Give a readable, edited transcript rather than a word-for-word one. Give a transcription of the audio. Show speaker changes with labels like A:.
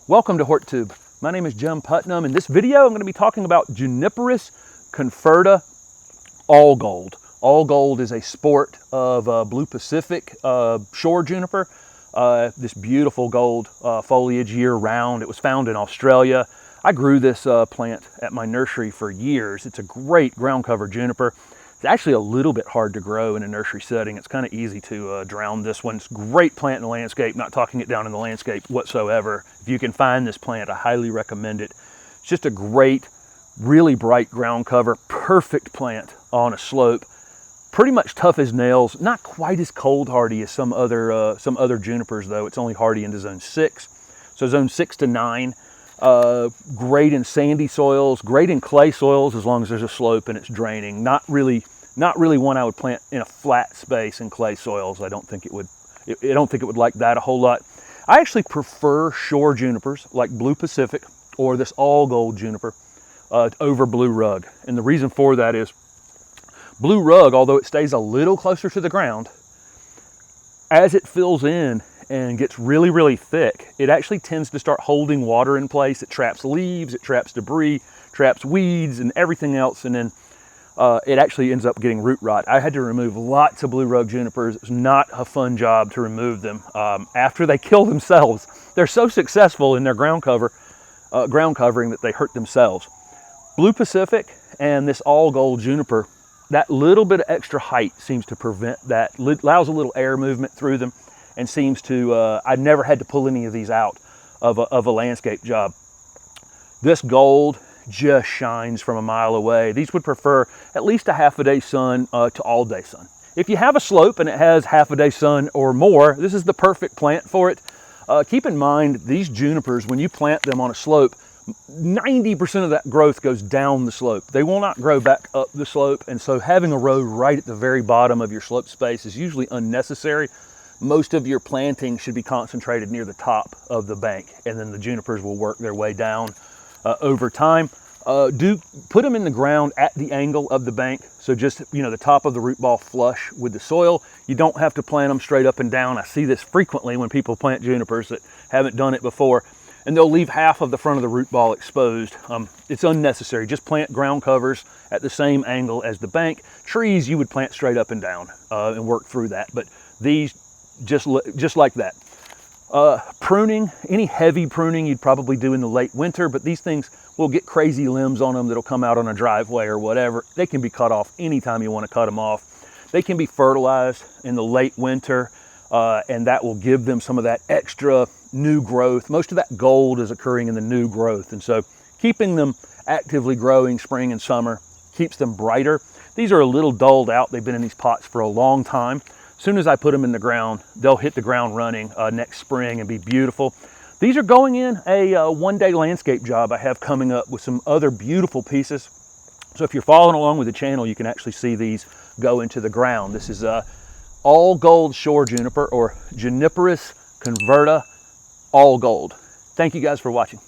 A: Welcome to HortTube. My name is Jim Putnam. In this video, I'm going to be talking about Juniperus conferta all gold. All gold is a sport of Blue Pacific Shore Juniper. This beautiful gold foliage year round. It was found in Australia. I grew this plant at my nursery for years. It's a great ground cover juniper. It's actually a little bit hard to grow in a nursery setting. It's kind of easy to drown this one. It's a great plant in the landscape, not talking it down in the landscape whatsoever. If you can find this plant, I highly recommend it. It's just a great, really bright ground cover, perfect plant on a slope. Pretty much tough as nails, not quite as cold hardy as some other junipers though. It's only hardy into zone 6. So zone 6 to 9. Great in sandy soils, great in clay soils as long as there's a slope and it's draining. Not really one I would plant in a flat space in clay soils. I don't think it would like that a whole lot. I actually prefer shore junipers like Blue Pacific or this all gold juniper over blue rug. And the reason for that is blue rug, although it stays a little closer to the ground, as it fills in and gets really, really thick, it actually tends to start holding water in place. It traps leaves, it traps debris, traps weeds and everything else, and then it actually ends up getting root rot. I had to remove lots of blue rug junipers. It was not a fun job to remove them. After they kill themselves, they're so successful in their ground covering that they hurt themselves. Blue Pacific and this all gold juniper, that little bit of extra height seems to prevent that, allows a little air movement through them, and seems to, I've never had to pull any of these out of a landscape job. This gold just shines from a mile away. These would prefer at least a half a day sun to all day sun. If you have a slope and it has half a day sun or more, this is the perfect plant for it. Keep in mind, these junipers, when you plant them on a slope, 90% of that growth goes down the slope. They will not grow back up the slope, and so having a row right at the very bottom of your slope space is usually unnecessary. Most of your planting should be concentrated near the top of the bank, and then the junipers will work their way down over time. Do put them in the ground at the angle of the bank, so just, you know, the top of the root ball flush with the soil. You don't have to plant them straight up and down. I see this frequently when people plant junipers that haven't done it before, and they'll leave half of the front of the root ball exposed. It's unnecessary. Just plant ground covers at the same angle as the bank. Trees you would plant straight up and down and work through that, but these just like that. Pruning, any heavy pruning you'd probably do in the late winter, but these things will get crazy limbs on them that'll come out on a driveway or whatever. They can be cut off anytime you want to cut them off. They can be fertilized in the late winter, and that will give them some of that extra new growth. Most of that gold is occurring in the new growth, and so keeping them actively growing spring and summer keeps them brighter. These are a little dulled out. They've been in these pots for a long time. As soon as I put them in the ground, they'll hit the ground running next spring and be beautiful. These are going in a one-day landscape job I have coming up with some other beautiful pieces. So if you're following along with the channel, you can actually see these go into the ground. This is all gold shore juniper, or Juniperus conferta all gold. Thank you guys for watching.